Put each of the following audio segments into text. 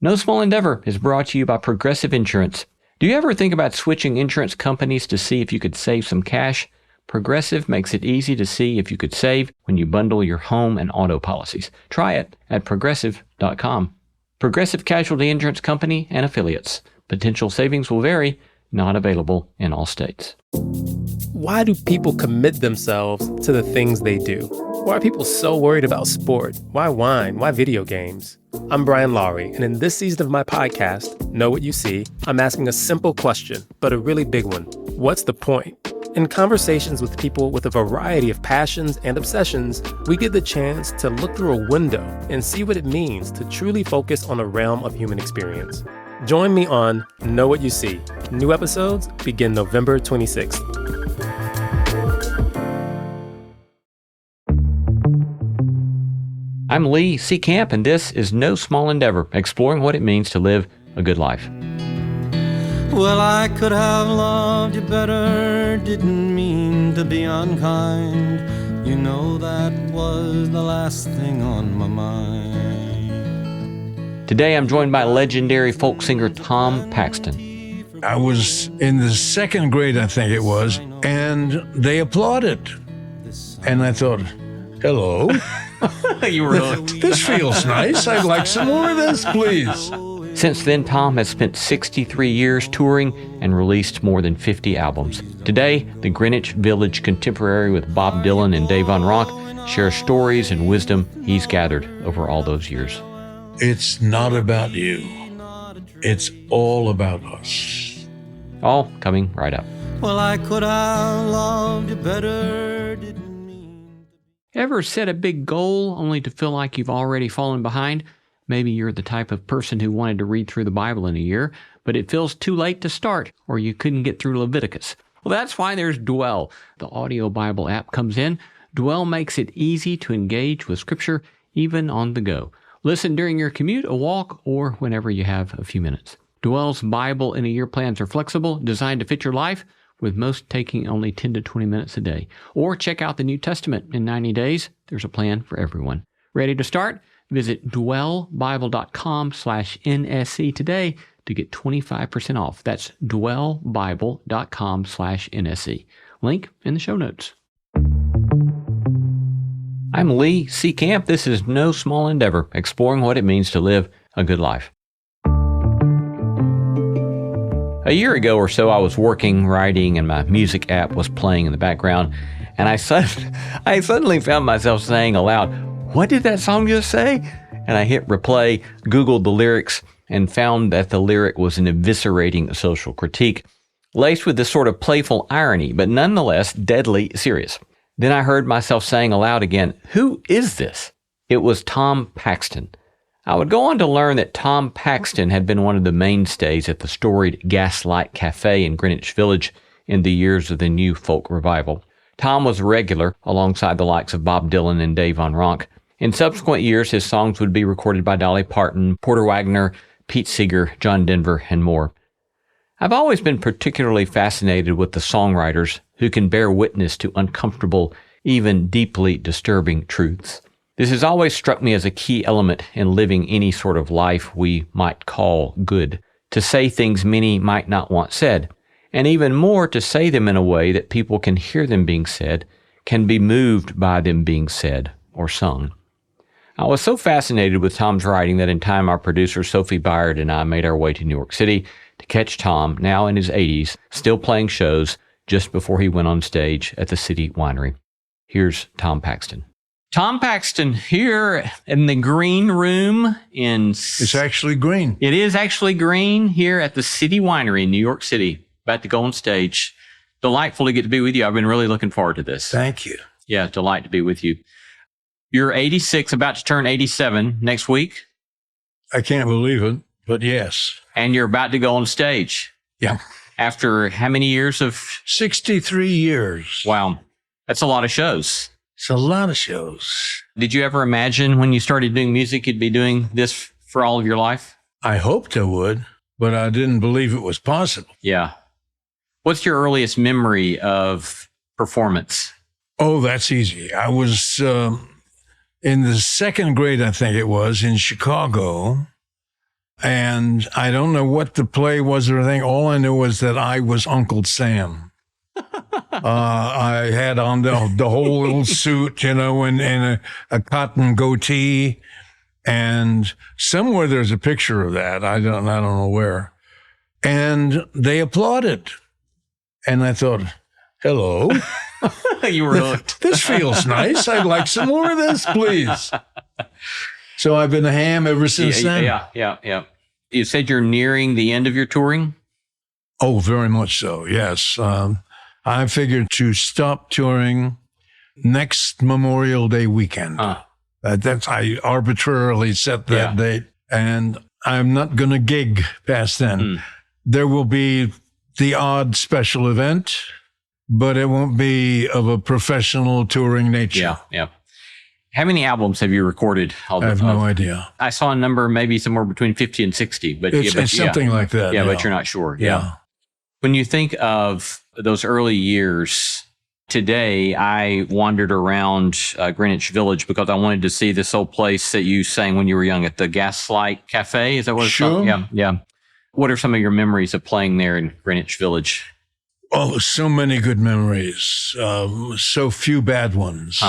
No Small Endeavor is brought to you by Progressive Insurance. Do you ever think about switching insurance companies to see if you could save some cash? Progressive makes it easy to see if you could save when you bundle your home and auto policies. Try it at Progressive.com. Progressive Casualty Insurance Company and Affiliates. Potential savings will vary. Not available in all states. Why do people commit themselves to the things they do? Why are people so worried about sport? Why wine? Why video games? I'm Brian Lowry, and in this season of my podcast, Know What You See, I'm asking a simple question, but a really big one. What's the point? In conversations with people with a variety of passions and obsessions, we get the chance to look through a window and see what it means to truly focus on a realm of human experience. Join me on Know What You See. New episodes begin November 26th. I'm Lee C. Camp, and this is No Small Endeavor, exploring what it means to live a good life. Well, I could have loved you better, didn't mean to be unkind. You know that was the last thing on my mind. Today I'm joined by legendary folk singer Tom Paxton. I was in the second grade, I think it was, and they applauded. And I thought, hello. You were hooked. This feels nice. I'd like some more of this, please. Since then, Tom has spent 63 years touring and released more than 50 albums. Today, the Greenwich Village contemporary with Bob Dylan and Davon Ronk shares stories and wisdom he's gathered over all those years. It's not about you. It's all about us. All coming right up. Well, I could have loved you better, didn't mean. Ever set a big goal only to feel like you've already fallen behind? Maybe you're the type of person who wanted to read through the Bible in a year, but it feels too late to start, or you couldn't get through Leviticus. Well, that's why there's Dwell. The audio Bible app comes in. Dwell makes it easy to engage with Scripture, even on the go. Listen during your commute, a walk, or whenever you have a few minutes. Dwell's Bible in a year plans are flexible, designed to fit your life, with most taking only 10 to 20 minutes a day. Or check out the New Testament in 90 days. There's a plan for everyone. Ready to start? Visit dwellbible.com/NSC today to get 25% off. That's dwellbible.com/NSC. Link in the show notes. I'm Lee C. Camp. This is No Small Endeavor, exploring what it means to live a good life. A year ago or so, I was working, writing, and my music app was playing in the background, and I suddenly found myself saying aloud, "What did that song just say?" And I hit replay, Googled the lyrics, and found that the lyric was an eviscerating social critique, laced with this sort of playful irony, but nonetheless deadly serious. Then I heard myself saying aloud again, "Who is this?" It was Tom Paxton. I would go on to learn that Tom Paxton had been one of the mainstays at the storied Gaslight Cafe in Greenwich Village in the years of the New Folk Revival. Tom was a regular alongside the likes of Bob Dylan and Davon Ronk. In subsequent years, his songs would be recorded by Dolly Parton, Porter Wagoner, Pete Seeger, John Denver, and more. I've always been particularly fascinated with the songwriters who can bear witness to uncomfortable, even deeply disturbing truths. This has always struck me as a key element in living any sort of life we might call good, to say things many might not want said, and even more to say them in a way that people can hear them being said, can be moved by them being said or sung. I was so fascinated with Tom's writing that in time our producer Sophie Byard and I made our way to New York City to catch Tom, now in his 80s, still playing shows just before he went on stage at the City Winery. Here's Tom Paxton. Tom Paxton here in the green room in... It's actually green. It is actually green here at the City Winery in New York City. About to go on stage. Delightful to get to be with you. I've been really looking forward to this. Thank you. Yeah, delight to be with you. You're 86, about to turn 87 next week. I can't believe it, but yes. And you're about to go on stage. Yeah. After how many years of... 63 years. Wow. That's a lot of shows. It's a lot of shows. Did you ever imagine when you started doing music, you'd be doing this for all of your life? I hoped I would, but I didn't believe it was possible. Yeah. What's your earliest memory of performance? Oh, that's easy. I was in the second grade, I think it was, in Chicago. And I don't know what the play was or anything. All I knew was that I was Uncle Sam. I had on the whole little suit, and a cotton goatee. And somewhere there's a picture of that. I don't know where. And they applauded. And I thought, hello. You were hooked. This feels nice. I'd like some more of this, please. So I've been a ham ever since then. Yeah. You said you're nearing the end of your touring? Oh, very much so, yes. I figured to stop touring next Memorial Day weekend. I arbitrarily set that date, and I'm not going to gig past then. There will be the odd special event, but it won't be of a professional touring nature. Yeah. How many albums have you recorded? I have no idea. I saw a number maybe somewhere between 50 and 60. But it's something like that. Yeah, but you're not sure. Yeah. When you think of those early years, today I wandered around Greenwich Village because I wanted to see this old place that you sang when you were young at the Gaslight Cafe. Is that what it's called? Yeah. What are some of your memories of playing there in Greenwich Village? Oh, so many good memories. So few bad ones.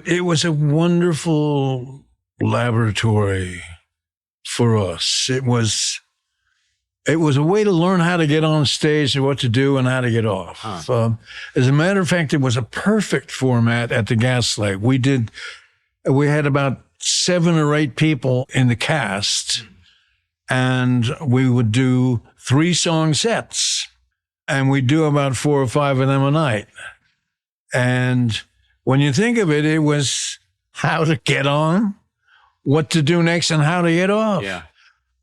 It was a wonderful laboratory for us. It was a way to learn how to get on stage and what to do and how to get off. As a matter of fact, it was a perfect format at the Gaslight. We had about 7 or 8 people in the cast, and we would do 3-song sets. And we do about 4 or 5 of them a night. And when you think of it, it was how to get on, what to do next, and how to get off. Yeah.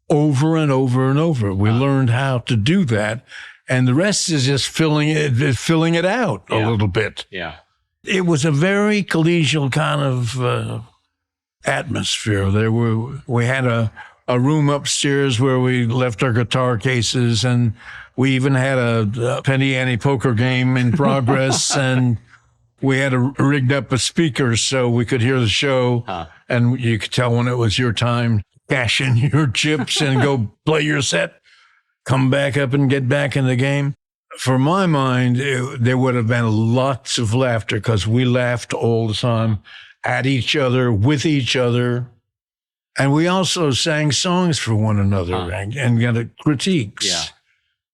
Over and over and over. We learned how to do that. And the rest is just filling it out a little bit. Yeah. It was a very collegial kind of atmosphere. We had a room upstairs where we left our guitar cases, and we even had a penny ante poker game in progress, and we had rigged up a speaker so we could hear the show, and you could tell when it was your time. Cash in your chips and go play your set, come back up and get back in the game. For my mind, there would have been lots of laughter because we laughed all the time at each other, with each other. And we also sang songs for one another and got critiques. Yeah.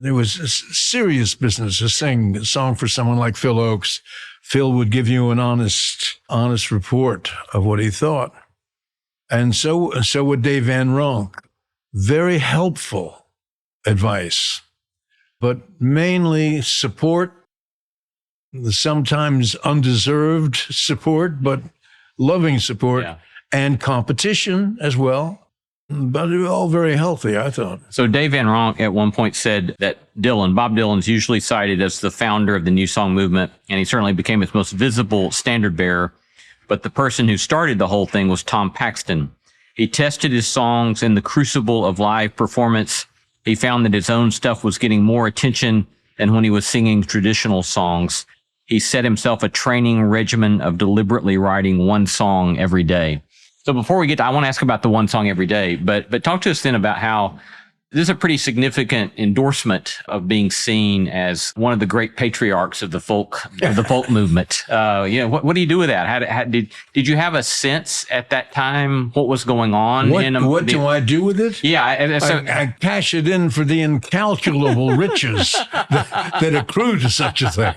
There was a serious business to sing a song for someone like Phil Oakes. Phil would give you an honest report of what he thought. And so would Dave Van Ronk. Very helpful advice, but mainly support, sometimes undeserved support, but loving support, and competition as well. But it was all very healthy, I thought. So Dave Van Ronk at one point said that Bob Dylan's usually cited as the founder of the New Song movement, and he certainly became its most visible standard bearer. But the person who started the whole thing was Tom Paxton. He tested his songs in the crucible of live performance. He found that his own stuff was getting more attention than when he was singing traditional songs. He set himself a training regimen of deliberately writing one song every day. So before we get to, I want to ask about the one song every day, but talk to us then about how this is a pretty significant endorsement of being seen as one of the great patriarchs of the folk movement. What do you do with that? How did you have a sense at that time what was going on? What do I do with it? Yeah, I cash it in for the incalculable riches that accrue to such a thing.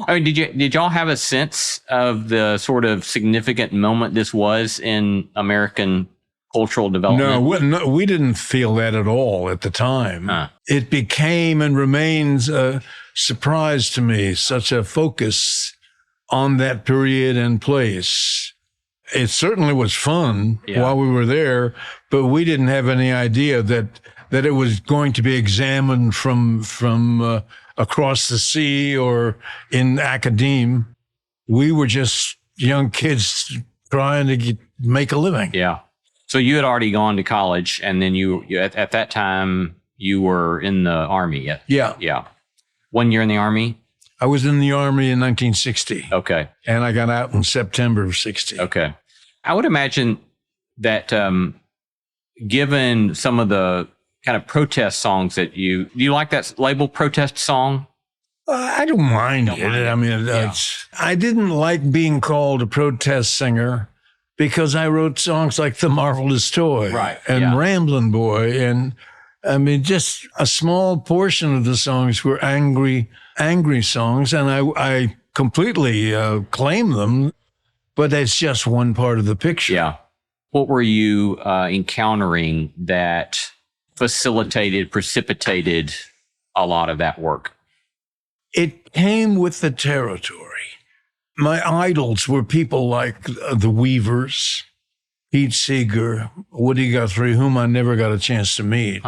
I mean, did y'all have a sense of the sort of significant moment this was in American cultural development? No, we didn't feel that at all at the time. It became and remains a surprise to me, such a focus on that period and place. It certainly was fun while we were there, but we didn't have any idea that it was going to be examined from across the sea or in academia. We were just young kids trying to make a living. Yeah. So you had already gone to college, and then you at that time you were in the Army. Yeah. 1 year in the Army? I was in the Army in 1960. Okay. And I got out in September of 60. Okay. I would imagine that given some of the kind of protest songs that do you like that label, protest song? I don't mind it. I mean, I didn't like being called a protest singer because I wrote songs like The Marvelous Toy and Ramblin' Boy. And I mean, just a small portion of the songs were angry songs. And I completely claim them, but it's just one part of the picture. Yeah. What were you encountering that precipitated a lot of that work? It came with the territory. My idols were people like the Weavers, Pete Seeger, Woody Guthrie, whom I never got a chance to meet.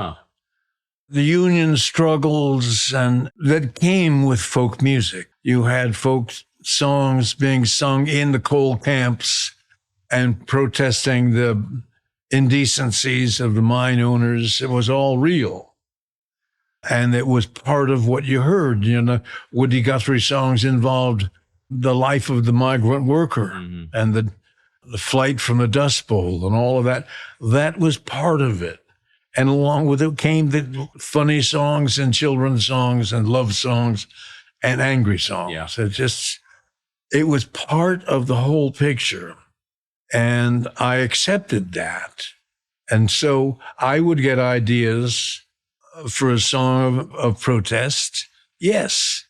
The union struggles, and that came with folk music. You had folk songs being sung in the coal camps and protesting the indecencies of the mine owners. It was all real. And it was part of what you heard. You know, Woody Guthrie songs involved the life of the migrant worker and the flight from the Dust Bowl and all of that. That was part of it. And along with it came the funny songs and children's songs and love songs and angry songs. Yeah. It was part of the whole picture. And I accepted that. And so I would get ideas for a song of protest. Yes.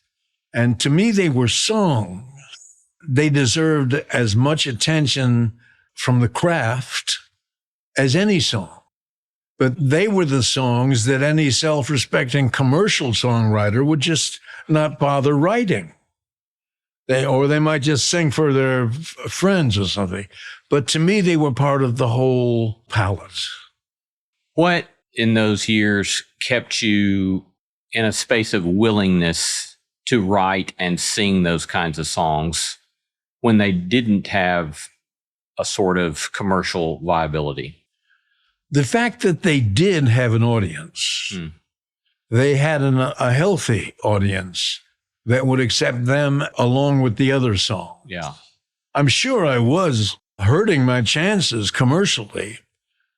And to me, they were songs. They deserved as much attention from the craft as any song. But they were the songs that any self-respecting commercial songwriter would just not bother writing. They might just sing for their friends or something. But to me, they were part of the whole palette. What in those years kept you in a space of willingness to write and sing those kinds of songs when they didn't have a sort of commercial viability? The fact that they did have an audience, they had a healthy audience that would accept them along with the other song. Yeah. I'm sure I was hurting my chances commercially,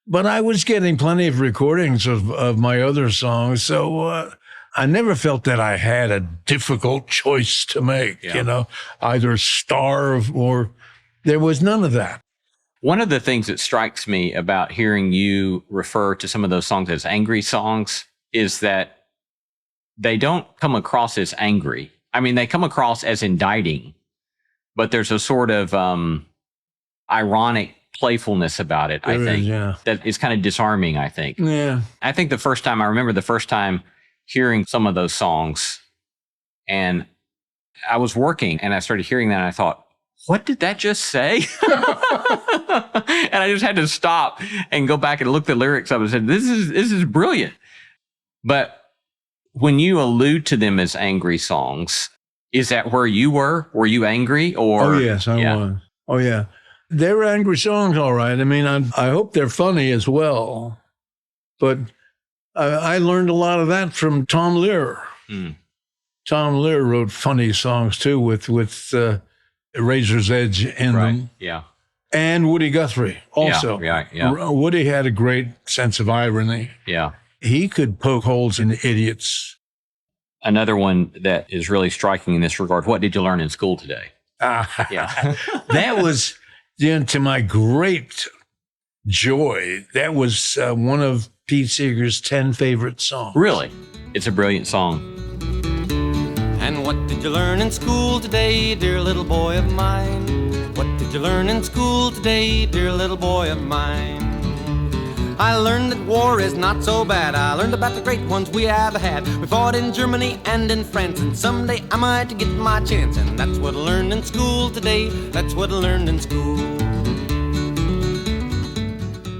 but I was getting plenty of recordings of my other songs. So I never felt that I had a difficult choice to make, either starve or there was none of that. One of the things that strikes me about hearing you refer to some of those songs as angry songs is that they don't come across as angry. I mean, they come across as indicting, but there's a sort of ironic playfulness about it, I think, that is kind of disarming, I think. Yeah. I think I remember the first time hearing some of those songs, and I was working and I started hearing that and I thought, what did that just say? And I just had to stop and go back and look the lyrics up and said, this is brilliant. But when you allude to them as angry songs, is that where you were? Were you angry? Or Oh, yes, I was. Oh, yeah. They were angry songs, all right. I mean, I hope they're funny as well. But I learned a lot of that from Tom Lehrer. Tom Lehrer wrote funny songs, too, with Razor's Edge in them. Yeah. And Woody Guthrie also. Yeah. Woody had a great sense of irony. Yeah. He could poke holes in idiots. Another one that is really striking in this regard, what did you learn in school today? Yeah. That was, to my great joy, that was one of Pete Seeger's 10 favorite songs. Really? It's a brilliant song. And what did you learn in school today, dear little boy of mine? What did you learn in school today, dear little boy of mine? I learned that war is not so bad. I learned about the great ones we have had. We fought in Germany and in France, and someday I might get my chance. And that's what I learned in school today. That's what I learned in school.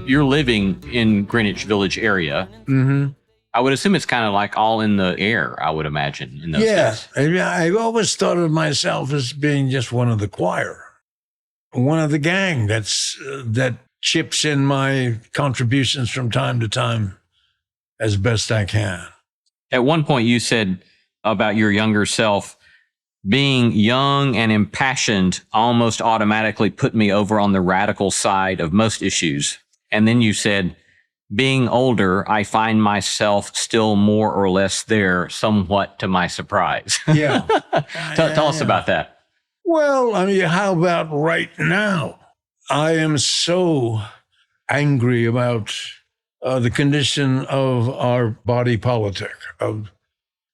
You're living in Greenwich Village area. Mm-hmm. I would assume it's kind of like all in the air, I would imagine, in those days. Yeah, I've always thought of myself as being just one of the choir, one of the gang that chips in my contributions from time to time as best I can. At one point you said about your younger self, being young and impassioned almost automatically put me over on the radical side of most issues. And then you said, being older, I find myself still more or less there, somewhat to my surprise. Yeah. Tell us about that. Well, I mean, how about right now? I am so angry about the condition of our body politic.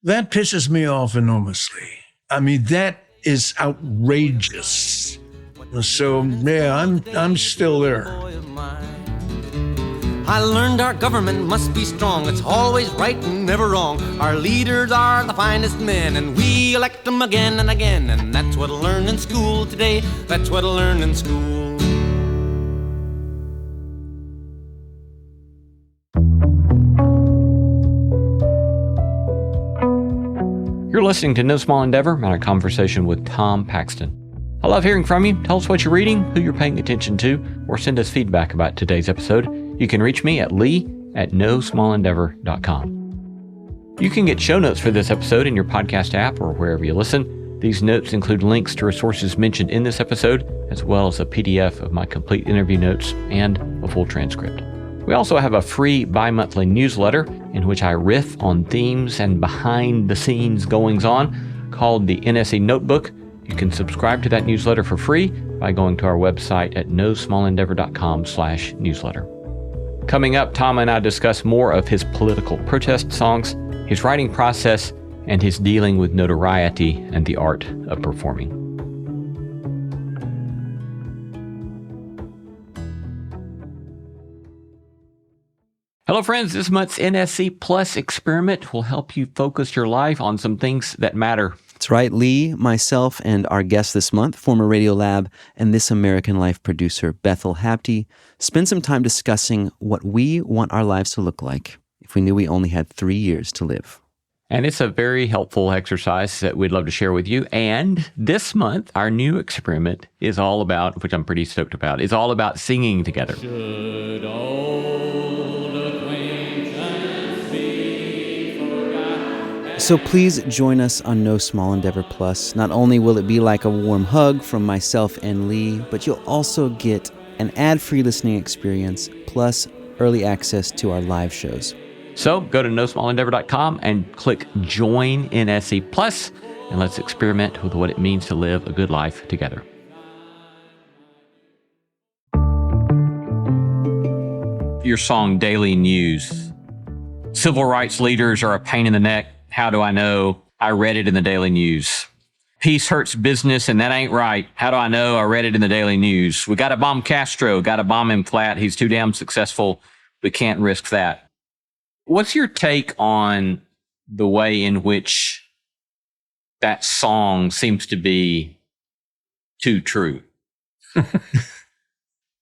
That pisses me off enormously. I mean, that is outrageous. So, yeah, I'm still there. I learned our government must be strong. It's always right and never wrong. Our leaders are the finest men, and we elect them again and again. And that's what I learned in school today. That's what I learned in school. You're listening to No Small Endeavor and a conversation with Tom Paxton. I love hearing from you. Tell us what you're reading, who you're paying attention to, or send us feedback about today's episode. You can reach me at lee@nosmallendeavor.com. You can get show notes for this episode in your podcast app or wherever you listen. These notes include links to resources mentioned in this episode, as well as a PDF of my complete interview notes and a full transcript. We also have a free bi-monthly newsletter in which I riff on themes and behind-the-scenes goings-on called the NSE Notebook. You can subscribe to that newsletter for free by going to our website at nosmallendeavor.com/newsletter. Coming up, Tom and I discuss more of his political protest songs, his writing process, and his dealing with notoriety and the art of performing. Hello, friends. This month's NSC Plus experiment will help you focus your life on some things that matter. That's right. Lee, myself, and our guest this month, former Radiolab and This American Life producer Bethel Habte, spend some time discussing what we want our lives to look like if we knew we only had 3 years to live. And it's a very helpful exercise that we'd love to share with you. And this month, our new experiment is all about, which I'm pretty stoked about, is all about singing together. Should old acquaintance be forgot? So please join us on No Small Endeavor Plus. Not only will it be like a warm hug from myself and Lee, but you'll also get an ad-free listening experience, plus early access to our live shows. So go to nosmallendeavor.com and click Join NSE Plus, and let's experiment with what it means to live a good life together. Your song, Daily News. Civil rights leaders are a pain in the neck. How do I know? I read it in the Daily News. Peace hurts business, and that ain't right. How do I know? I read it in the Daily News. We got to bomb Castro. Got to bomb him flat. He's too damn successful. We can't risk that. What's your take on the way in which that song seems to be too true?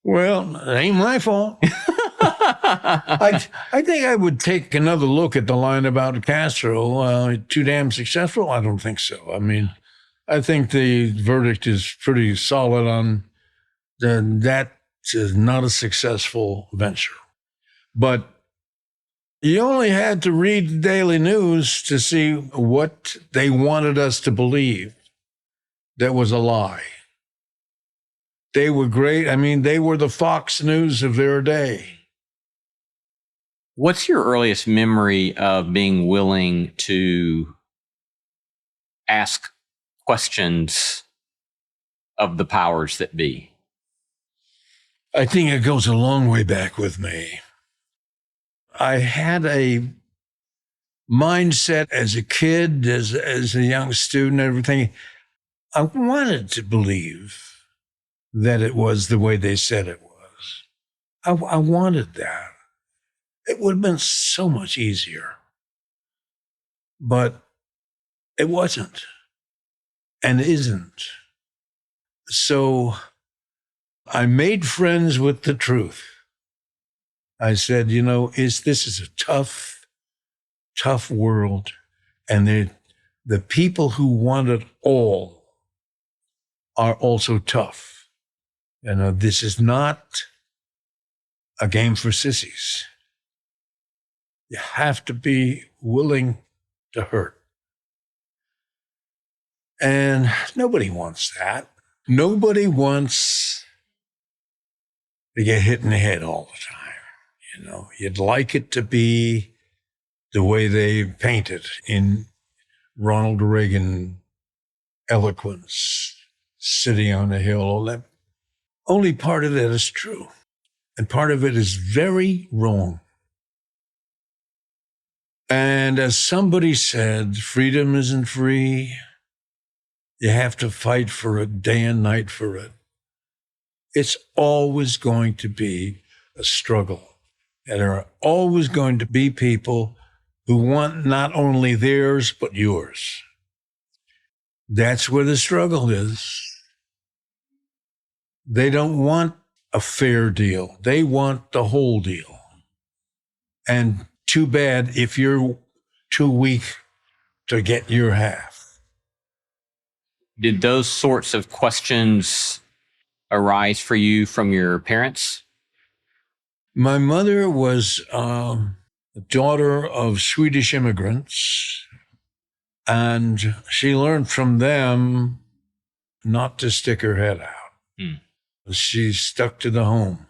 Well, it ain't my fault. I think I would take another look at the line about Castro. Too damn successful? I don't think so. I mean, I think the verdict is pretty solid on that is not a successful venture. But you only had to read the Daily News to see what they wanted us to believe that was a lie. They were great. I mean, they were the Fox News of their day. What's your earliest memory of being willing to ask questions of the powers that be? I think it goes a long way back with me. I had a mindset as a kid, as a young student, everything. I wanted to believe that it was the way they said it was. I wanted that. It would have been so much easier. But it wasn't and isn't. So I made friends with the truth. I said, this is a tough, tough world. And the people who want it all are also tough. This is not a game for sissies. You have to be willing to hurt. And nobody wants that. Nobody wants to get hit in the head all the time. You'd like it to be the way they paint it in Ronald Reagan eloquence, sitting on a hill, all that. Only part of that is true. And part of it is very wrong. And as somebody said, freedom isn't free. You have to fight for it day and night for it. It's always going to be a struggle. And there are always going to be people who want not only theirs, but yours. That's where the struggle is. They don't want a fair deal. They want the whole deal. And too bad if you're too weak to get your half. Did those sorts of questions arise for you from your parents? My mother was a daughter of Swedish immigrants, and she learned from them not to stick her head out. She stuck to the home.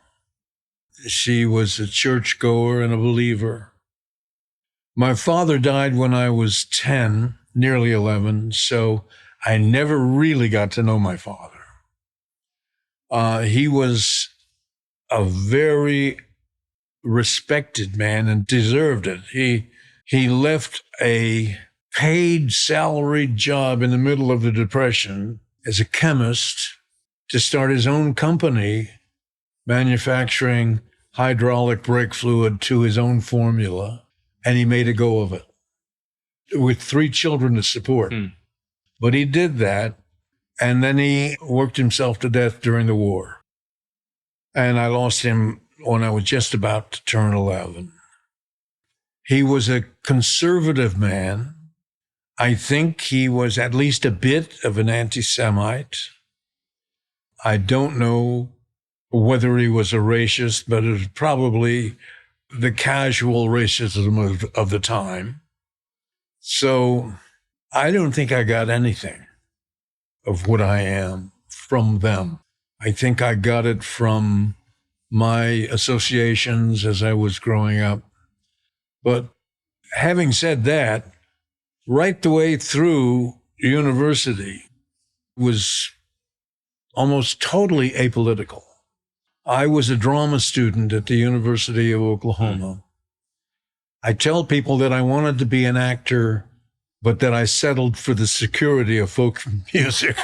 She was a churchgoer and a believer. My father died when I was 10, nearly 11, so I never really got to know my father. He was a very respected man and deserved it. He left a paid salaried job in the middle of the Depression as a chemist to start his own company manufacturing hydraulic brake fluid to his own formula, and he made a go of it with 3 children to support. But he did that, and then he worked himself to death during the war. And I lost him when I was just about to turn 11. He was a conservative man. I think he was at least a bit of an anti-Semite. I don't know whether he was a racist, but it was probably the casual racism of the time. So I don't think I got anything of what I am from them. I think I got it from my associations as I was growing up. But having said that, right the way through university was almost totally apolitical. I was a drama student at the University of Oklahoma. I tell people that I wanted to be an actor, but that I settled for the security of folk music.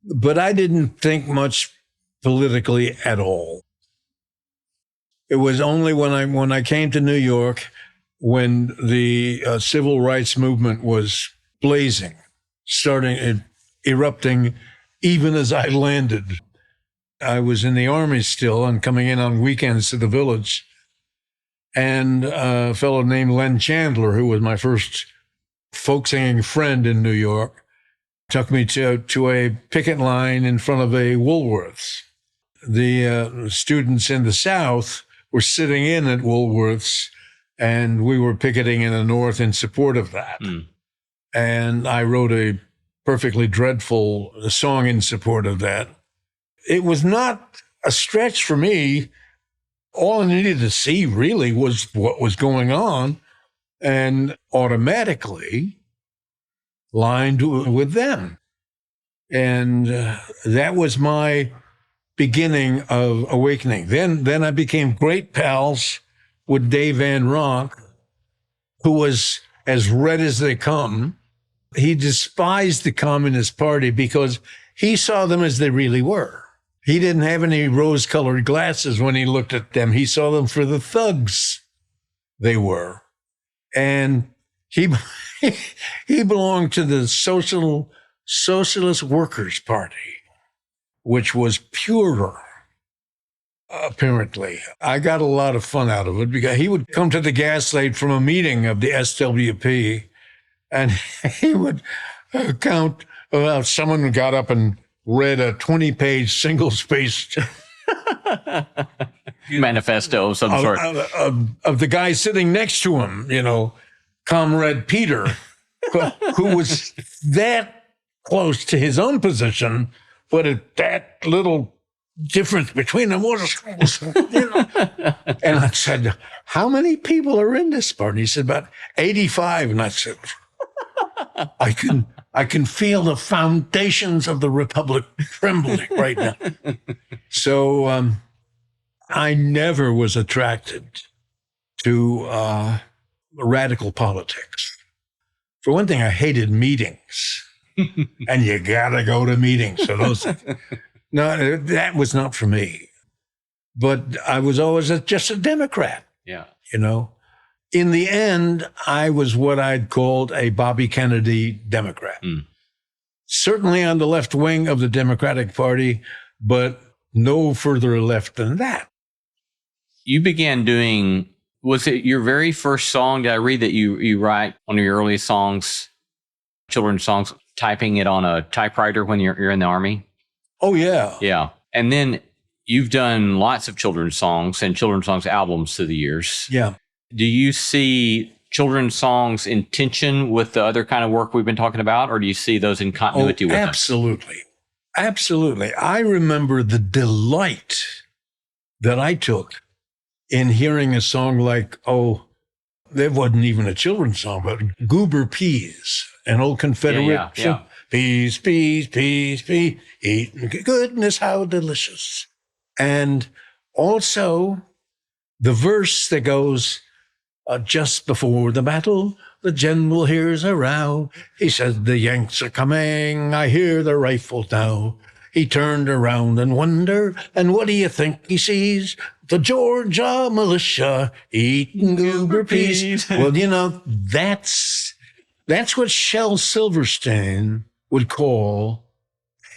But I didn't think much politically at all. It was only when I came to New York, when the civil rights movement was blazing, erupting even as I landed. I was in the Army still and coming in on weekends to the Village. And a fellow named Len Chandler, who was my first folk singing friend in New York, took me to a picket line in front of a Woolworths. The students in the South were sitting in at Woolworths, and we were picketing in the North in support of that. And I wrote a perfectly dreadful song in support of that. It was not a stretch for me. All I needed to see really was what was going on, and automatically lined with them. And that was my beginning of awakening. Then I became great pals with Dave Van Ronk, who was as red as they come. He despised the Communist Party because he saw them as they really were. He didn't have any rose-colored glasses when he looked at them. He saw them for the thugs they were. And he belonged to the Socialist Workers' Party, which was purer, apparently. I got a lot of fun out of it because he would come to the Gaslight from a meeting of the SWP, and he would count about someone who got up and read a 20-page single-spaced manifesto of some sort. Of the guy sitting next to him, Comrade Peter, who was that close to his own position, but at that little difference between them was, you know. And I said, how many people are in this part? And he said, about 85. And I said, I can feel the foundations of the Republic trembling right now. So I never was attracted to radical politics. For one thing, I hated meetings. And you gotta go to meetings. So no, that was not for me. But I was always just a Democrat. Yeah. You know, in the end, I was what I'd called a Bobby Kennedy Democrat. Certainly on the left wing of the Democratic Party, but no further left than that. You began doing, was it your very first song? Did I read that you write one of your earliest songs, children's songs, typing it on a typewriter when you're in the Army? Oh, yeah. Yeah. And then you've done lots of children's songs and children's songs albums through the years. Yeah. Do you see children's songs in tension with the other kind of work we've been talking about, or do you see those in continuity with them? Absolutely. Absolutely. I remember the delight that I took in hearing a song like, there wasn't even a children's song, but Goober Peas, an old Confederate. Yeah. Peas, peas, peas, peas, eating goodness, how delicious. And also the verse that goes, just before the battle, the general hears a row. He says, the Yanks are coming, I hear the rifles now. He turned around and wondered, and what do you think he sees? The Georgia militia eating goober peas. Well, you know, that's what Shel Silverstein would call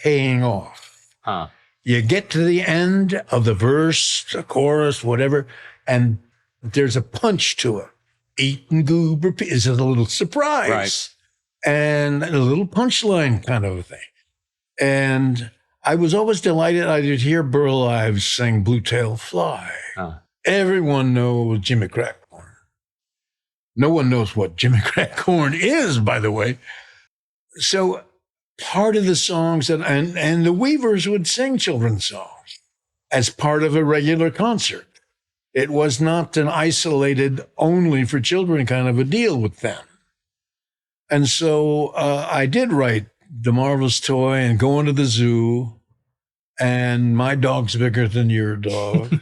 paying off. Huh. You get to the end of the verse, the chorus, whatever, and there's a punch to it. Eating goober peas is a little surprise. Right. And a little punchline kind of a thing. And I was always delighted I did hear Burl Ives sing Blue Tail Fly. Huh. Everyone knows Jimmy Crack Corn. No one knows what Jimmy Crack Corn is, by the way. So part of the songs, and the Weavers would sing children's songs as part of a regular concert. It was not an isolated, only for children kind of a deal with them. And so I did write The Marvelous Toy and Going to the Zoo and My Dog's Bigger Than Your Dog.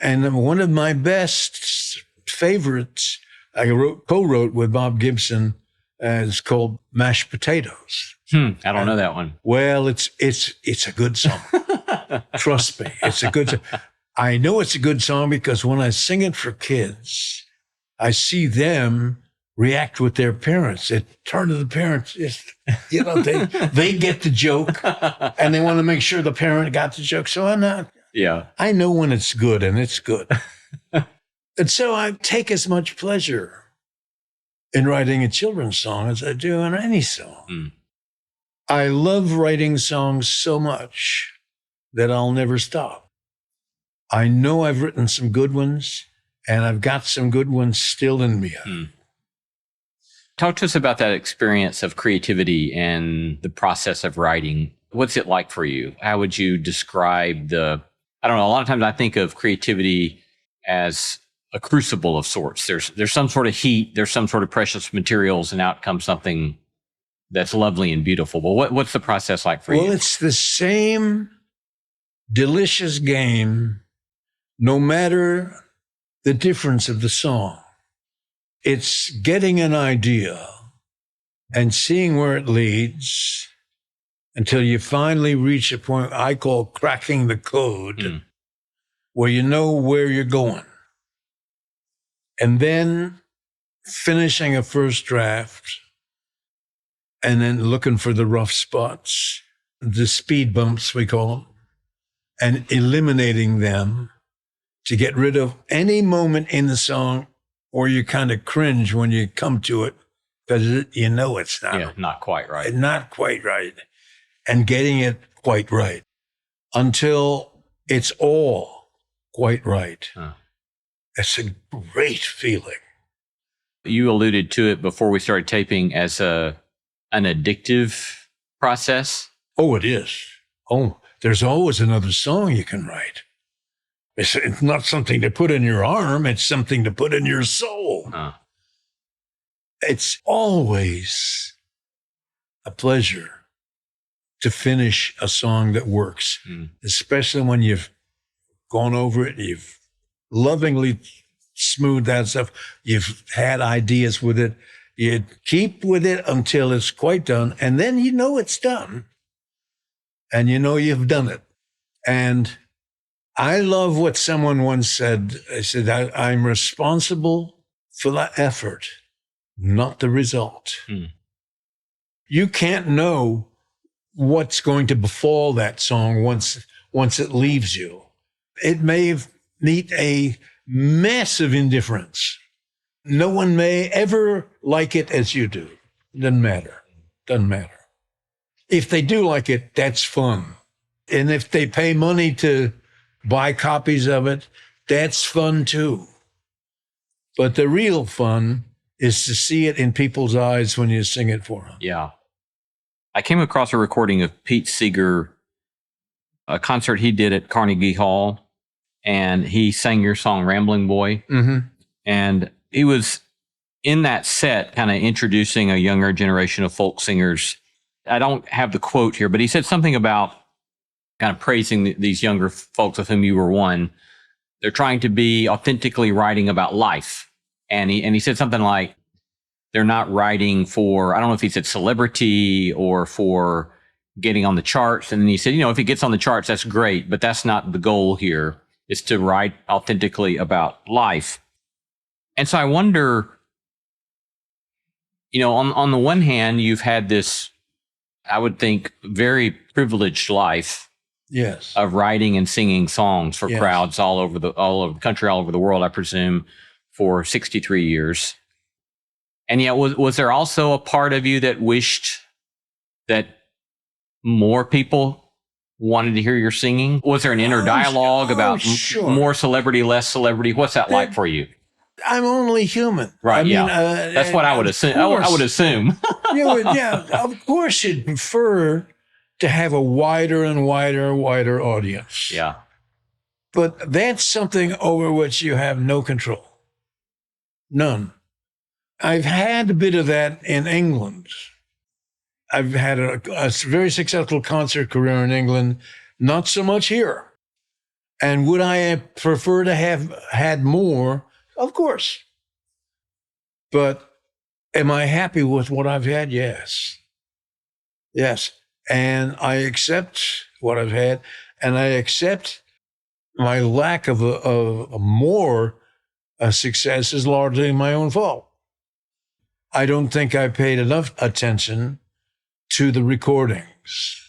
And one of my best favorites I co-wrote with Bob Gibson is called Mashed Potatoes. I don't know that one. Well, it's a good song. Trust me, it's a good song. I know it's a good song because when I sing it for kids, I see them react with their parents. It turn to the parents, you know, they get the joke and they want to make sure the parent got the joke. So I know when it's good, and it's good. And so I take as much pleasure in writing a children's song as I do in any song. I love writing songs so much that I'll never stop. I know I've written some good ones, and I've got some good ones still in me. Talk to us about that experience of creativity and the process of writing. What's it like for you? How would you describe I don't know, a lot of times I think of creativity as a crucible of sorts. There's some sort of heat, there's some sort of precious materials, and out comes something that's lovely and beautiful. But what's the process like for you? Well, it's the same delicious game, no matter the difference of the song. It's getting an idea and seeing where it leads until you finally reach a point I call cracking the code, where you know where you're going. And then finishing a first draft and then looking for the rough spots, the speed bumps, we call them, and eliminating them to get rid of any moment in the song where you kind of cringe when you come to it because you know it's not quite right. Not quite right. And getting it quite right until it's all quite right. It's a great feeling. You alluded to it before we started taping as an addictive process. Oh, it is. Oh, there's always another song you can write. It's not something to put in your arm. It's something to put in your soul. It's always a pleasure to finish a song that works, especially when you've gone over it, you've lovingly smoothed that stuff, you've had ideas with it, you keep with it until it's quite done, and then you know it's done, and you know you've done it. And I love what someone once said. I said, I'm responsible for the effort, not the result. You can't know what's going to befall that song once it leaves you. It may meet a massive indifference. No one may ever like it as you do. Doesn't matter. Doesn't matter. If they do like it, that's fun. And if they pay money to buy copies of it, that's fun too. But the real fun is to see it in people's eyes when you sing it for them. Yeah. I came across a recording of Pete Seeger, a concert he did at Carnegie Hall, and he sang your song Rambling Boy. And he was in that set kind of introducing a younger generation of folk singers. I don't have the quote here, but he said something about kind of praising these younger folks, of whom you were one. They're trying to be authentically writing about life. And he said something like, they're not writing for, I don't know if he said celebrity or for getting on the charts. And then he said, if it gets on the charts, that's great, but that's not the goal here. It's to write authentically about life. And so I wonder, on the one hand, you've had this, I would think, very privileged life. Yes. Of writing and singing songs for crowds all over the country, all over the world, I presume, for 63 years. And yet, was there also a part of you that wished that more people wanted to hear your singing? Was there an inner dialogue about more celebrity, less celebrity? What's that like for you? I'm only human. Right, that's what I would assume. I would assume. Of course you'd prefer to have a wider and wider audience. Yeah. But that's something over which you have no control. None. I've had a bit of that in England. I've had a very successful concert career in England, not so much here. And would I prefer to have had more? Of course. But am I happy with what I've had? Yes. Yes. And I accept what I've had, and I accept my lack of more success is largely my own fault. I don't think I paid enough attention to the recordings.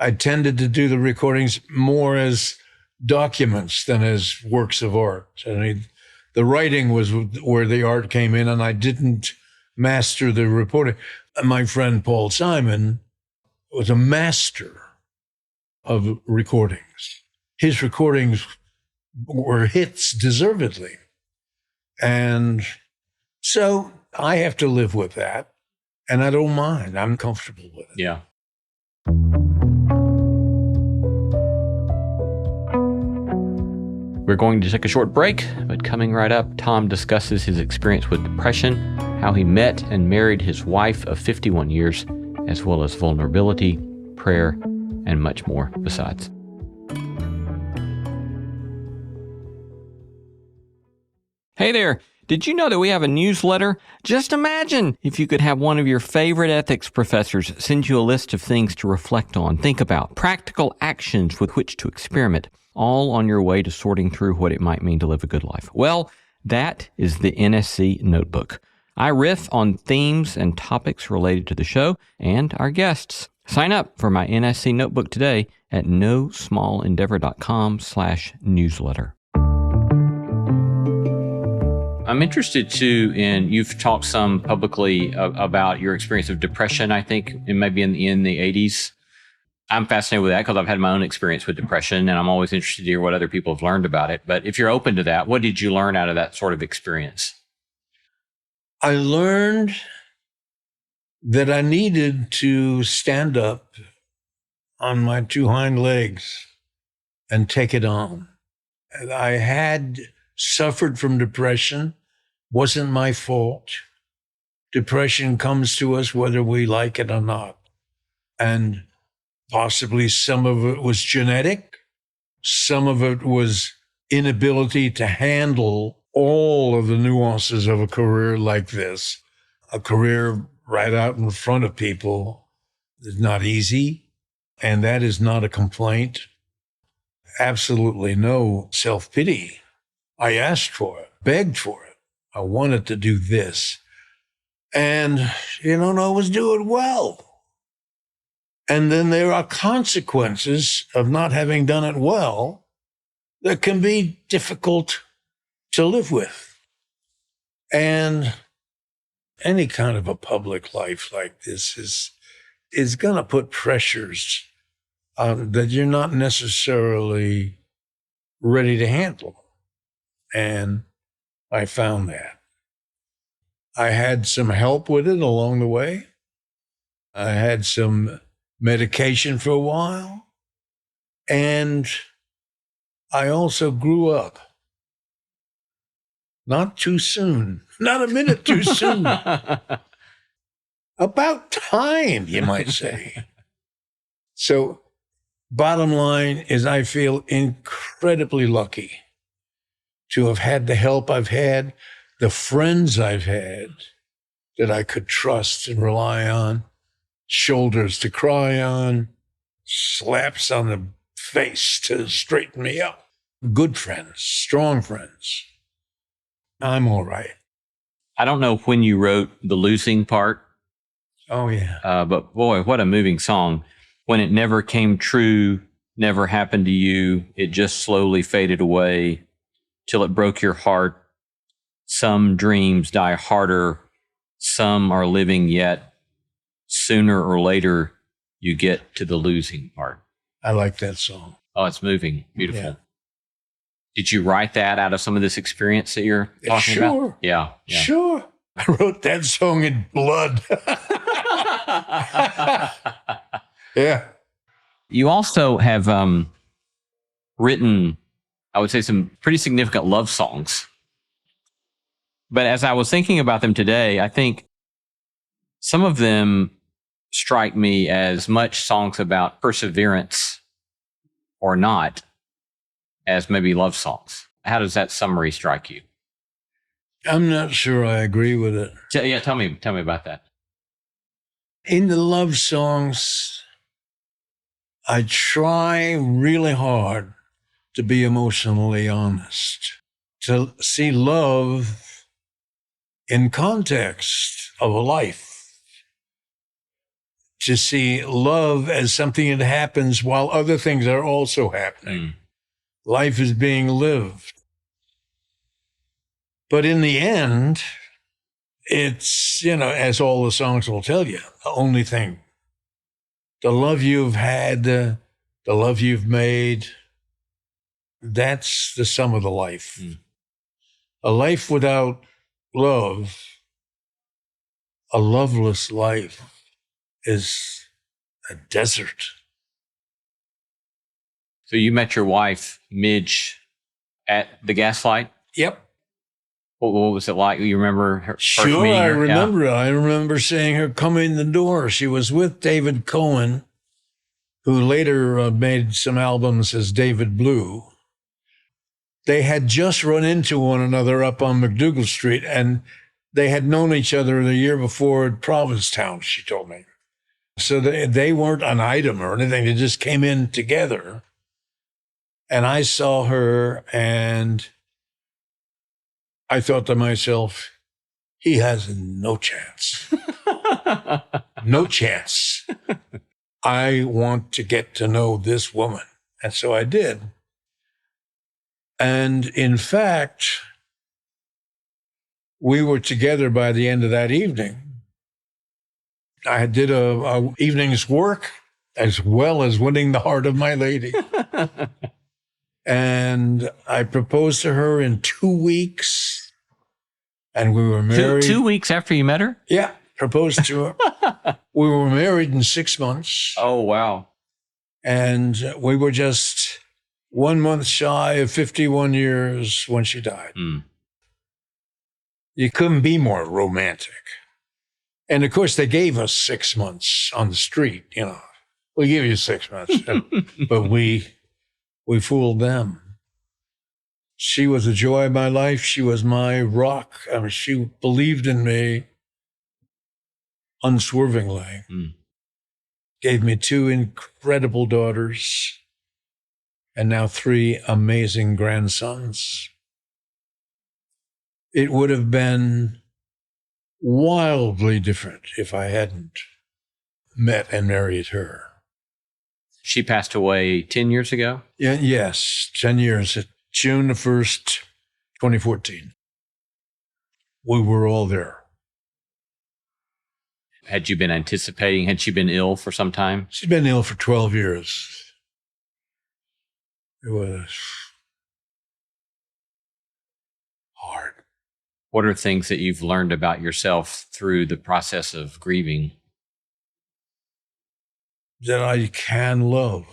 I tended to do the recordings more as documents than as works of art. I mean, the writing was where the art came in, and I didn't master the reporting. My friend Paul Simon was a master of recordings. His recordings were hits deservedly. And so I have to live with that, and I don't mind. I'm comfortable with it. Yeah. We're going to take a short break, but coming right up, Tom discusses his experience with depression, how he met and married his wife of 51 years, as well as vulnerability, prayer, and much more besides. Hey there. Did you know that we have a newsletter? Just imagine if you could have one of your favorite ethics professors send you a list of things to reflect on, think about, practical actions with which to experiment, all on your way to sorting through what it might mean to live a good life. Well, that is the NSC Notebook. I riff on themes and topics related to the show and our guests. Sign up for my NSC Notebook today at nosmallendeavor.com/newsletter. I'm interested too in, you've talked some publicly about your experience of depression, I think, and maybe in the 80s. I'm fascinated with that because I've had my own experience with depression, and I'm always interested to hear what other people have learned about it. But if you're open to that, what did you learn out of that sort of experience? I learned that I needed to stand up on my two hind legs and take it on. And I had suffered from depression. Wasn't my fault. Depression comes to us whether we like it or not. And possibly some of it was genetic. Some of it was inability to handle all of the nuances of a career like this. A career right out in front of people is not easy. And that is not a complaint. Absolutely no self-pity. I asked for it, begged for it. I wanted to do this. And, I was doing well. And then there are consequences of not having done it well that can be difficult to live with. And any kind of a public life like this is going to put pressures that you're not necessarily ready to handle. And I found that. I had some help with it along the way. I had some medication for a while. And I also grew up. Not too soon. Not a minute too soon. About time, you might say. So, bottom line is I feel incredibly lucky to have had the help I've had, the friends I've had that I could trust and rely on, shoulders to cry on, slaps on the face to straighten me up. Good friends, strong friends. I'm all right. I don't know when you wrote the losing part. Oh, yeah. But boy, what a moving song. When it never came true, never happened to you, it just slowly faded away till it broke your heart. Some dreams die harder. Some are living yet. Sooner or later, you get to the losing part. I like that song. Oh, it's moving. Beautiful. Yeah. Did you write that out of some of this experience that you're talking about? Sure. Yeah. Sure. I wrote that song in blood. Yeah. You also have written, I would say, some pretty significant love songs. But as I was thinking about them today, I think some of them strike me as much songs about perseverance or not as maybe love songs. How does that summary strike you? I'm not sure I agree with it. Yeah, tell me about that. In the love songs, I try really hard to be emotionally honest, to see love in context of a life, to see love as something that happens while other things are also happening. Life is being lived. But in the end, it's, as all the songs will tell you, the only thing. The love you've had, the love you've made, that's the sum of the life. A life without love, a loveless life, is a desert. So you met your wife, Midge, at the Gaslight? Yep. What was it like? You remember her first Sure, meeting her? I remember. Yeah. I remember seeing her come in the door. She was with David Cohen, who later made some albums as David Blue. They had just run into one another up on McDougal Street, and they had known each other the year before at Provincetown, she told me. So they weren't an item or anything. They just came in together. And I saw her, and I thought to myself, he has no chance. No chance. I want to get to know this woman. And so I did. And in fact, we were together by the end of that evening. I did a evening's work as well as winning the heart of my lady. And I proposed to her in 2 weeks, and we were married. 2 weeks after you met her? Yeah, proposed to her. We were married in 6 months. Oh, wow. And we were just 1 month shy of 51 years when she died. You couldn't be more romantic. And of course, they gave us 6 months on the street, We give you 6 months. But we fooled them. She was the joy of my life. She was my rock. I mean, she believed in me unswervingly. Gave me 2 incredible daughters and now 3 amazing grandsons. It would have been wildly different if I hadn't met and married her. She passed away 10 years ago? Yes, 10 years. June the 1st, 2014. We were all there. Had you been anticipating, had she been ill for some time? She's been ill for 12 years. It was hard. What are things that you've learned about yourself through the process of grieving? That I can love.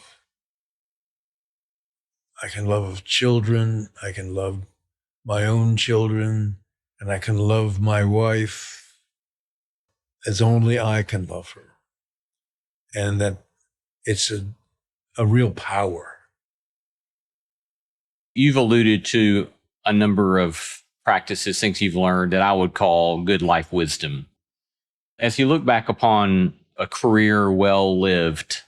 I can love children. I can love my own children. And I can love my wife as only I can love her. And that it's a real power. You've alluded to a number of practices, things you've learned that I would call good life wisdom. As you look back upon a career well lived,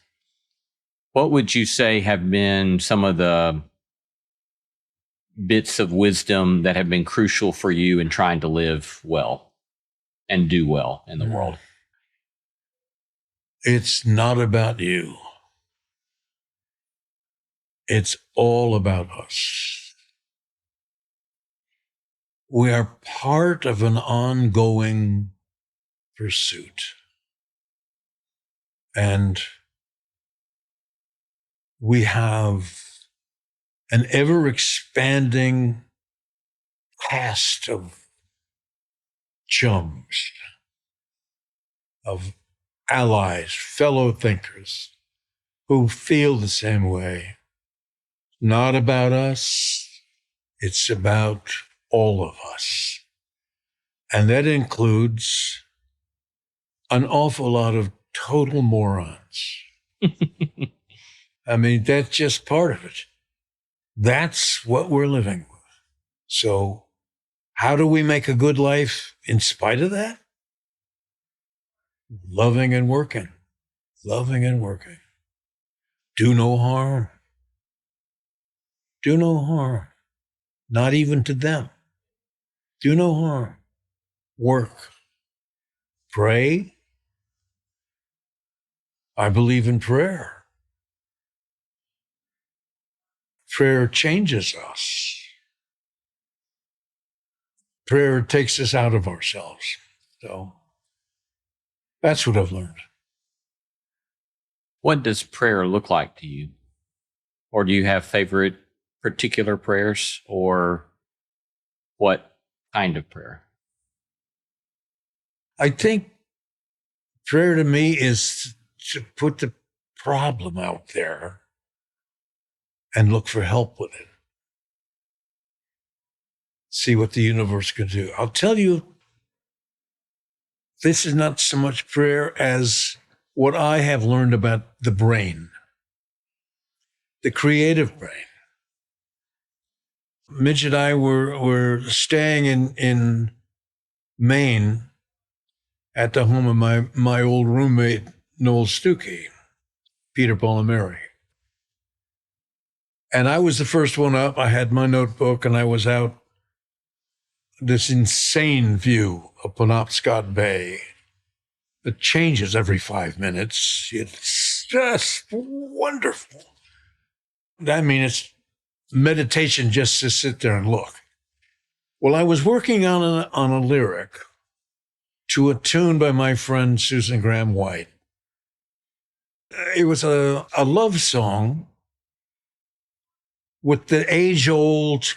what would you say have been some of the bits of wisdom that have been crucial for you in trying to live well and do well in the world? It's not about you. It's all about us. We are part of an ongoing pursuit. And we have an ever-expanding cast of chums, of allies, fellow thinkers who feel the same way. Not about us, it's about all of us. And that includes an awful lot of total morons. I mean, that's just part of it. That's what we're living with. So how do we make a good life in spite of that? Loving and working. Loving and working. Do no harm. Do no harm. Not even to them. Do no harm. Work. Pray. I believe in prayer. Prayer changes us. Prayer takes us out of ourselves. So that's what I've learned. What does prayer look like to you? Or do you have favorite particular prayers, or what kind of prayer? I think prayer to me is to put the problem out there and look for help with it. See what the universe can do. I'll tell you, this is not so much prayer as what I have learned about the brain, the creative brain. Mitch and I were staying in Maine at the home of my old roommate, Noel Stuckey, Peter, Paul, and Mary. And I was the first one up. I had my notebook, and I was out this insane view of Penobscot Bay. It changes every 5 minutes. It's just wonderful. I mean, it's meditation just to sit there and look. Well, I was working on a lyric to a tune by my friend Susan Graham White. It was a love song with the age-old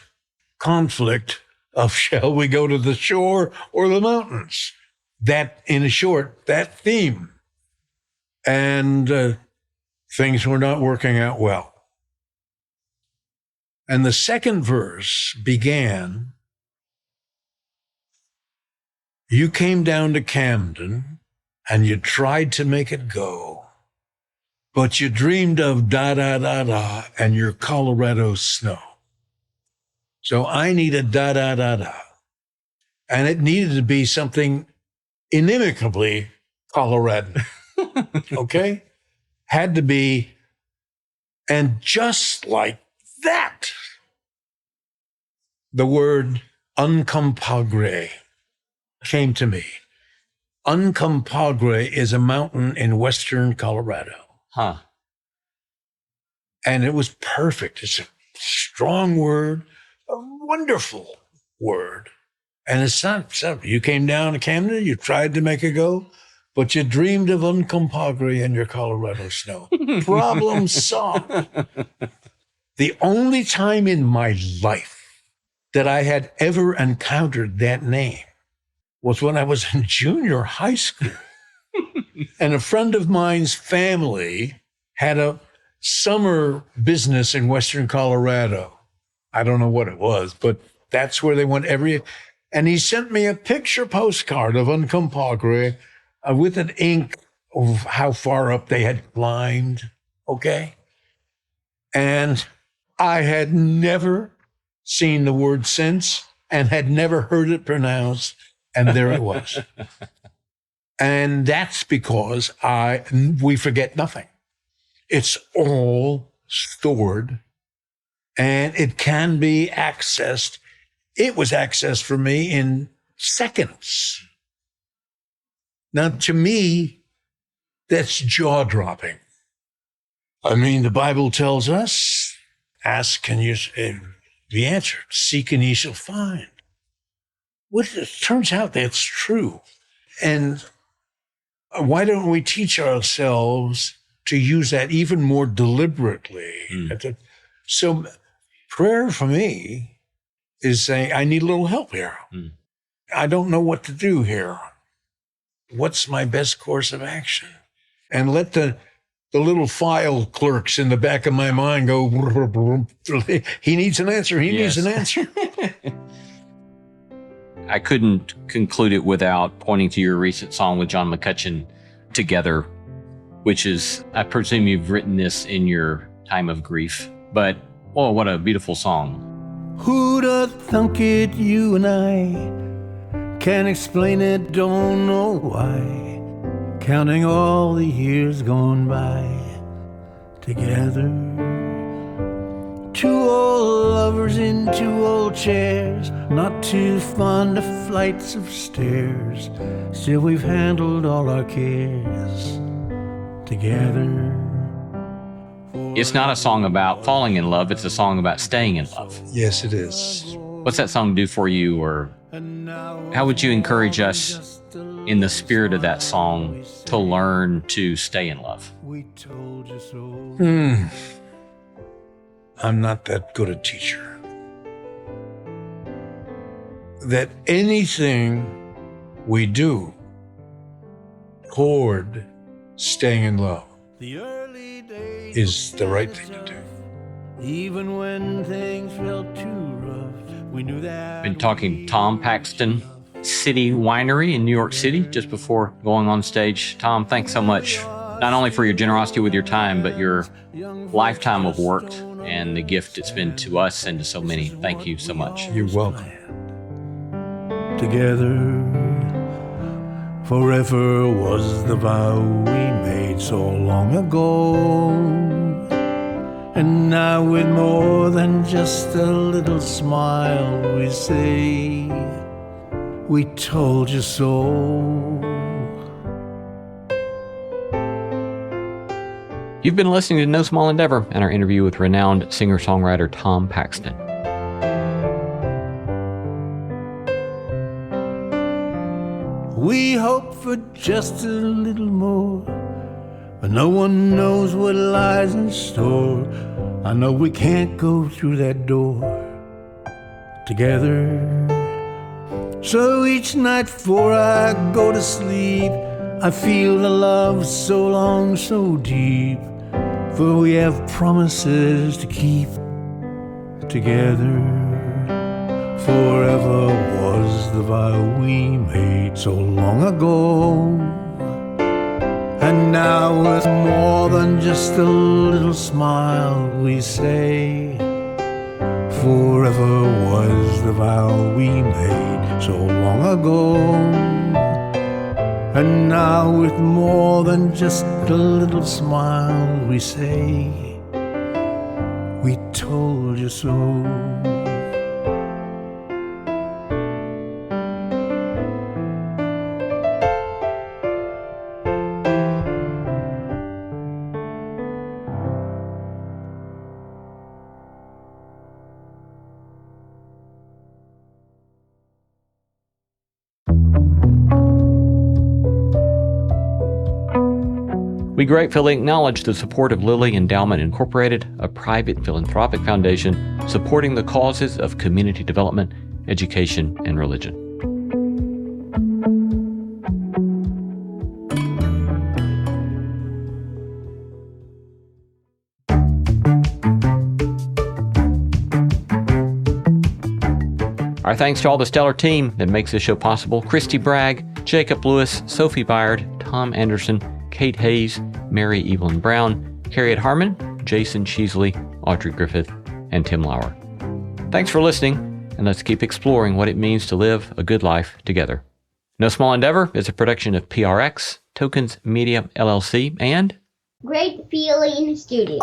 conflict of shall we go to the shore or the mountains? That, in short, that theme. And things were not working out well. And the second verse began, you came down to Camden and you tried to make it go, but you dreamed of da-da-da-da and your Colorado snow. So I need a da-da-da-da. And it needed to be something inimicably Colorado. Okay? Had to be. And just like that, the word Uncompahgre came to me. Uncompahgre is a mountain in western Colorado. Huh. And it was perfect. It's a strong word, a wonderful word. And it's not simple. You came down to Camden, you tried to make it go, but you dreamed of Uncompahgre and your Colorado snow. Problem solved. The only time in my life that I had ever encountered that name was when I was in junior high school. And a friend of mine's family had a summer business in western Colorado. I don't know what it was, but that's where they went and he sent me a picture postcard of Uncompahgre with an ink of how far up they had climbed, okay? And I had never seen the word since and had never heard it pronounced, and there it was. And that's because we forget nothing. It's all stored, and it can be accessed. It was accessed for me in seconds. Now, to me, that's jaw-dropping. I mean, the Bible tells us, ask and you be answered, seek and ye shall find. It turns out that's true. And why don't we teach ourselves to use that even more deliberately? So prayer for me is saying, I need a little help here. I don't know what to do here. What's my best course of action? And let the little file clerks in the back of my mind go, he needs an answer, he needs an answer. I couldn't conclude it without pointing to your recent song with John McCutcheon, Together, which is, I presume you've written this in your time of grief, but, oh, what a beautiful song. Who'd have thunk it, you and I? Can't explain it, don't know why. Counting all the years gone by together. Two old lovers in two old chairs, not too fond of flights of stairs. Still we've handled all our cares together. It's not a song about falling in love, it's a song about staying in love. Yes, it is. What's that song do for you, or how would you encourage us in the spirit of that song to learn to stay in love? I'm not that good a teacher. That anything we do toward staying in love is the right thing to do. Even when things felt too rough, we knew that. Been talking to Tom Paxton, City Winery in New York City, just before going on stage. Tom, thanks so much, not only for your generosity with your time, but your lifetime of work and the gift it's been to us and to so many. Thank you so much. You're welcome. Together, forever was the vow we made so long ago. And now with more than just a little smile we say, we told you so. You've been listening to No Small Endeavor and our interview with renowned singer-songwriter Tom Paxton. We hope for just a little more, but no one knows what lies in store. I know we can't go through that door together. So each night before I go to sleep, I feel the love so long, so deep. for we have promises to keep together. Forever was the vow we made so long ago. And now with more than just a little smile we say, forever was the vow we made so long ago. And now with more than just a little smile we say, we told you so. We gratefully acknowledge the support of Lilly Endowment Incorporated, a private philanthropic foundation supporting the causes of community development, education, and religion. Our thanks to all the stellar team that makes this show possible: Christy Bragg, Jacob Lewis, Sophie Byard, Tom Anderson, Kate Hayes, Mary Evelyn Brown, Harriet Harmon, Jason Cheesley, Audrey Griffith, and Tim Lauer. Thanks for listening, and let's keep exploring what it means to live a good life together. No Small Endeavor is a production of PRX, Tokens Media LLC, and Great Feeling Studios.